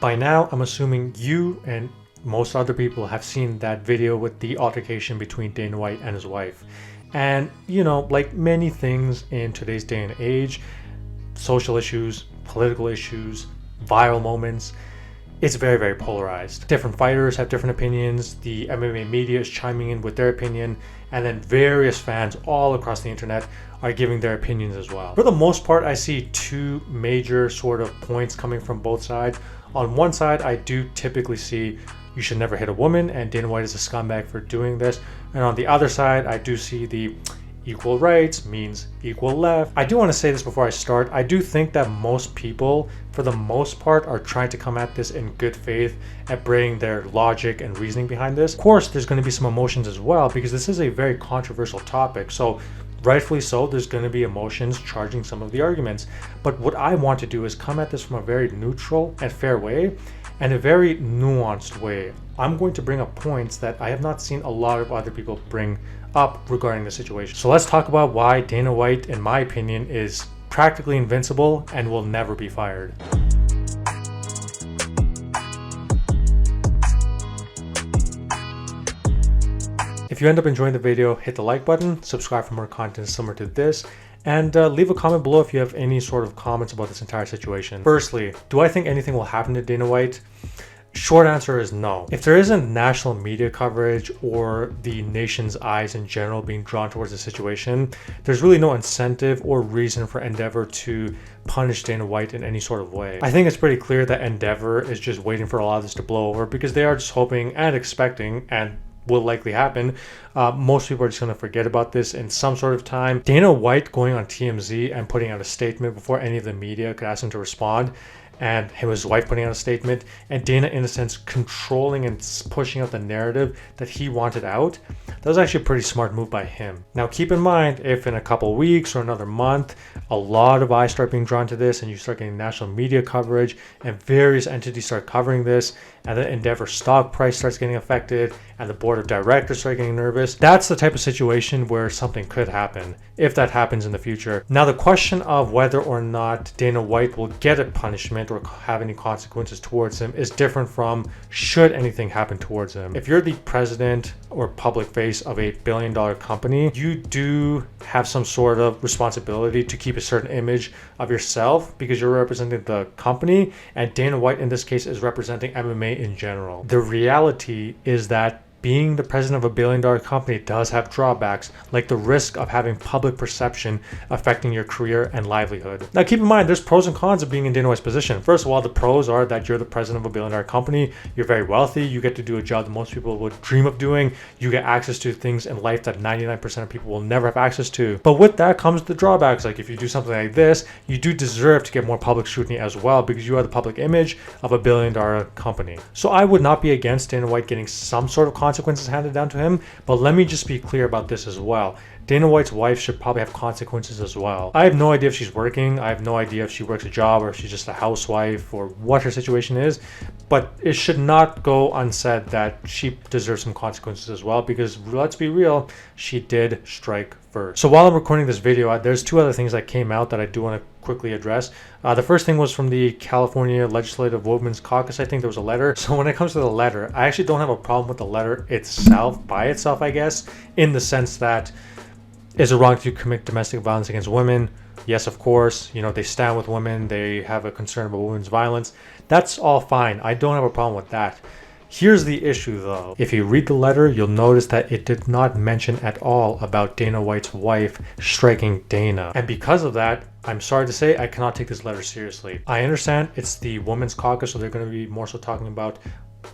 By now, I'm assuming you and most other people have seen that video with the altercation between Dana White and his wife. And, you know, like many things in today's day and age, social issues, political issues, viral moments, it's very, very polarized. Different fighters have different opinions. The MMA media is chiming in with their opinion, and then various fans all across the internet are giving their opinions as well. For the most part, I see two major sort of points coming from both sides. On one side, I do typically see you should never hit a woman, and Dana White is a scumbag for doing this. And on the other side, I do see the equal rights means equal left. I do want to say this before I start. I do think that most people, for the most part, are trying to come at this in good faith and bring their logic and reasoning behind this. Of course, there's going to be some emotions as well, because this is a very controversial topic. So rightfully so, there's going to be emotions charging some of the arguments. But what I want to do is come at this from a very neutral and fair way, and a very nuanced way. I'm going to bring up points that I have not seen a lot of other people bring up regarding the situation. So let's talk about why Dana White, in my opinion, is practically invincible and will never be fired. If you end up enjoying the video, hit the like button, subscribe for more content similar to this, and leave a comment below if you have any sort of comments about this entire situation. Firstly, do I think anything will happen to Dana White? Short answer is no. If there isn't national media coverage or the nation's eyes in general being drawn towards the situation, there's really no incentive or reason for Endeavor to punish Dana White in any sort of way. I think it's pretty clear that Endeavor is just waiting for a lot of this to blow over, because they are just hoping and expecting, and will likely happen, most people are just going to forget about this in some sort of time. Dana White going on TMZ and putting out a statement before any of the media could ask him to respond, and his wife putting out a statement, and Dana, in a sense, controlling and pushing out the narrative that he wanted out, that was actually a pretty smart move by him. Now, keep in mind, if in a couple weeks or another month, a lot of eyes start being drawn to this, and you start getting national media coverage, and various entities start covering this, and the Endeavor stock price starts getting affected, and the board of directors start getting nervous, that's the type of situation where something could happen, if that happens in the future. Now, the question of whether or not Dana White will get a punishment or have any consequences towards him is different from should anything happen towards him. If you're the president or public face of a billion-dollar company, you do have some sort of responsibility to keep a certain image of yourself, because you're representing the company, and Dana White in this case is representing MMA in general. The reality is that being the president of a billion-dollar company does have drawbacks, like the risk of having public perception affecting your career and livelihood. Now, keep in mind, there's pros and cons of being in Dana White's position. First of all, the pros are that you're the president of a billion-dollar company, you're very wealthy, you get to do a job that most people would dream of doing, you get access to things in life that 99% of people will never have access to. But with that comes the drawbacks, like if you do something like this, you do deserve to get more public scrutiny as well, because you are the public image of a billion-dollar company. So I would not be against Dana White getting some sort of consequences handed down to him, but let me just be clear about this as well. Dana White's wife should probably have consequences as well. I have no idea if she's working, I have no idea if she works a job or if she's just a housewife or what her situation is, but it should not go unsaid that she deserves some consequences as well, because let's be real, she did strike first. So while I'm recording this video, there's two other things that came out that I do want to quickly address. The first thing was from the California Legislative Women's Caucus. I think there was a letter. So when it comes to the letter, I actually don't have a problem with the letter itself, by itself, I guess, in the sense that, is it wrong to commit domestic violence against women? Yes, of course. You know, they stand with women, they have a concern about women's violence. That's all fine. I don't have a problem with that. Here's the issue though. If you read the letter, you'll notice that it did not mention at all about Dana White's wife striking Dana. And because of that, I'm sorry to say, I cannot take this letter seriously. I understand it's the Women's Caucus, so they're going to be more so talking about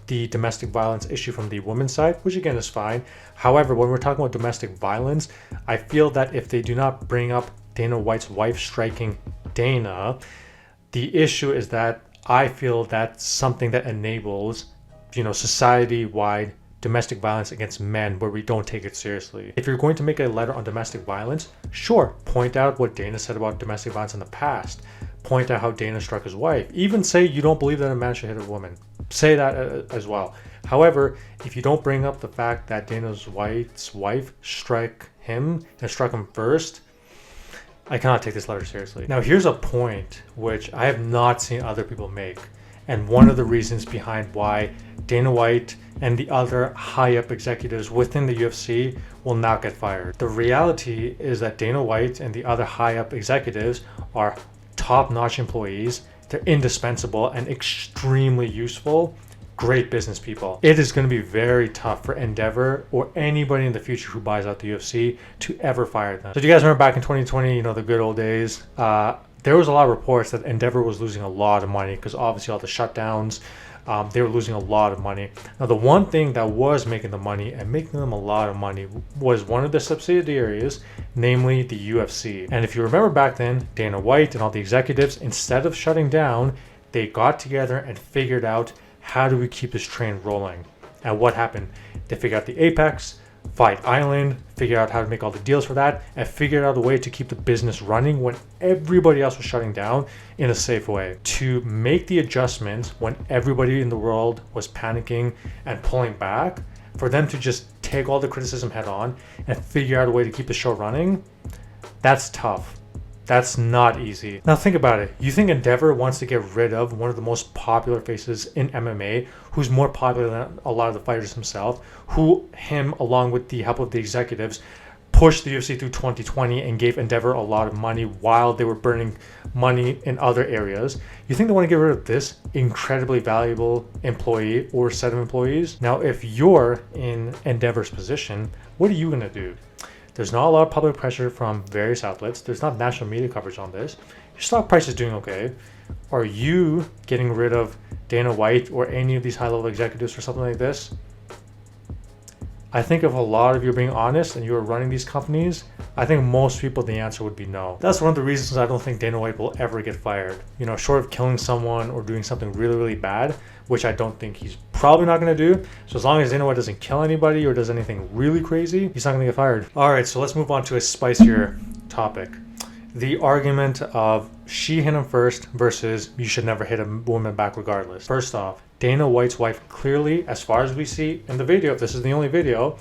the domestic violence issue from the women's side, which again is fine. However, when we're talking about domestic violence, I feel that if they do not bring up Dana White's wife striking Dana, the issue is that I feel that's something that enables, you know, society-wide domestic violence against men where we don't take it seriously. If you're going to make a letter on domestic violence, sure, point out what Dana said about domestic violence in the past. Point out how Dana struck his wife. Even say you don't believe that a man should hit a woman. Say that as well. However, if you don't bring up the fact that Dana White's wife struck him and struck him first, I cannot take this letter seriously. Now, here's a point which I have not seen other people make, and one of the reasons behind why Dana White and the other high-up executives within the UFC will not get fired. The reality is that Dana White and the other high-up executives are top-notch employees. They're indispensable and extremely useful. Great business people. It is going to be very tough for Endeavor or anybody in the future who buys out the UFC to ever fire them. So do you guys remember back in 2020, the good old days? There was a lot of reports that Endeavor was losing a lot of money because obviously all the shutdowns, they were losing a lot of money. Now, the one thing that was making the money and making them a lot of money was one of the subsidiaries, namely the UFC. And if you remember back then, Dana White and all the executives, instead of shutting down, they got together and figured out, how do we keep this train rolling? And what happened? They figured out the Apex, Fight Island, figured out how to make all the deals for that, and figured out a way to keep the business running when everybody else was shutting down in a safe way. To make the adjustments when everybody in the world was panicking and pulling back, for them to just take all the criticism head on and figure out a way to keep the show running, that's tough. That's not easy. Now think about it. You think Endeavor wants to get rid of one of the most popular faces in MMA, who's more popular than a lot of the fighters himself, who him, along with the help of the executives, pushed the UFC through 2020 and gave Endeavor a lot of money while they were burning money in other areas. You think they want to get rid of this incredibly valuable employee or set of employees? Now, if you're in Endeavor's position, what are you going to do? There's not a lot of public pressure from various outlets. There's not national media coverage on this. Your stock price is doing okay. Are you getting rid of Dana White or any of these high-level executives for something like this? I think if a lot of you are being honest and you're running these companies, I think most people, the answer would be no. That's one of the reasons I don't think Dana White will ever get fired. Short of killing someone or doing something really, really bad, which I don't think he's probably not going to do. So as long as Dana White doesn't kill anybody or does anything really crazy, he's not going to get fired. All right, so let's move on to a spicier topic. The argument of she hit him first versus you should never hit a woman back regardless. First off, Dana White's wife clearly, as far as we see in the video, if this is the only video,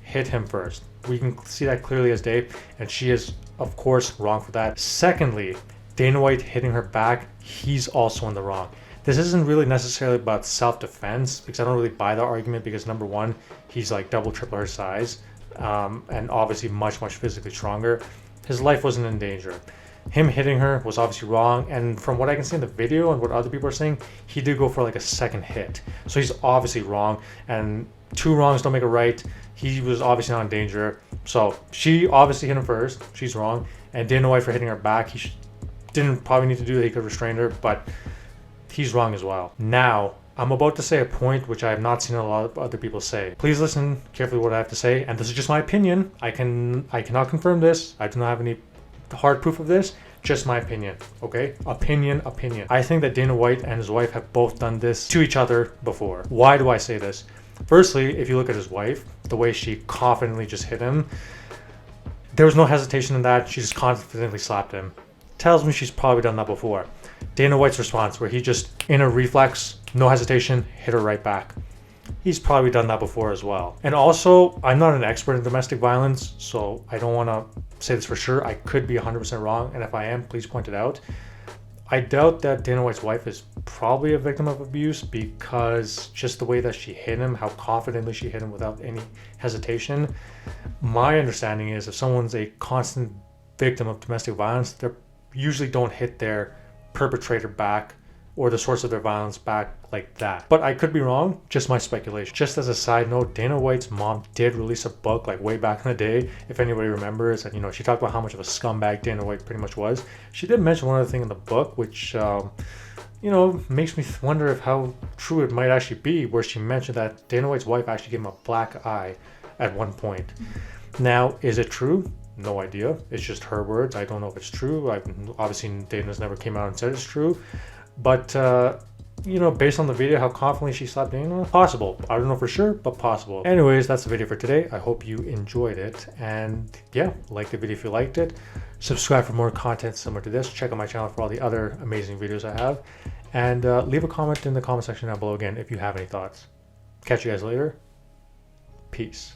hit him first. We can see that clearly as day, and she is, of course, wrong for that. Secondly, Dana White hitting her back, he's also in the wrong. This isn't really necessarily about self-defense, because I don't really buy that argument, because number one, he's like double, triple her size, and obviously much, much physically stronger. His life wasn't in danger. Him hitting her was obviously wrong, and from what I can see in the video and what other people are saying, he did go for like a second hit. So he's obviously wrong, and two wrongs don't make a right. He was obviously not in danger. So she obviously hit him first. She's wrong. And Dana White for hitting her back, he didn't probably need to do that. He could restrain her, but he's wrong as well. Now, I'm about to say a point which I have not seen a lot of other people say. Please listen carefully what I have to say, and this is just my opinion. I cannot confirm this. I do not have any hard proof of this. Just my opinion, okay? Opinion. I think that Dana White and his wife have both done this to each other before. Why do I say this? Firstly, if you look at his wife, the way she confidently just hit him, there was no hesitation in that. She just confidently slapped him. Tells me she's probably done that before. Dana White's response, where he just, in a reflex, no hesitation, hit her right back. He's probably done that before as well. And also, I'm not an expert in domestic violence, so I don't want to say this for sure. I could be 100% wrong, and if I am, please point it out. I doubt that Dana White's wife is probably a victim of abuse, because just the way that she hit him, how confidently she hit him without any hesitation. My understanding is if someone's a constant victim of domestic violence, they usually don't hit their perpetrator back or the source of their violence back like that. But I could be wrong, just my speculation. Just as a side note, Dana White's mom did release a book like way back in the day, if anybody remembers, and she talked about how much of a scumbag Dana White pretty much was. She did mention one other thing in the book, which makes me wonder if how true it might actually be, where she mentioned that Dana White's wife actually gave him a black eye at one point. Now, is it true? No idea. It's just her words. I don't know if it's true. Obviously, Dana's never came out and said it's true. But, based on the video, how confidently she slapped Dana, possible. I don't know for sure, but possible. Anyways, that's the video for today. I hope you enjoyed it. And yeah, like the video if you liked it. Subscribe for more content similar to this. Check out my channel for all the other amazing videos I have. And leave a comment in the comment section down below again if you have any thoughts. Catch you guys later. Peace.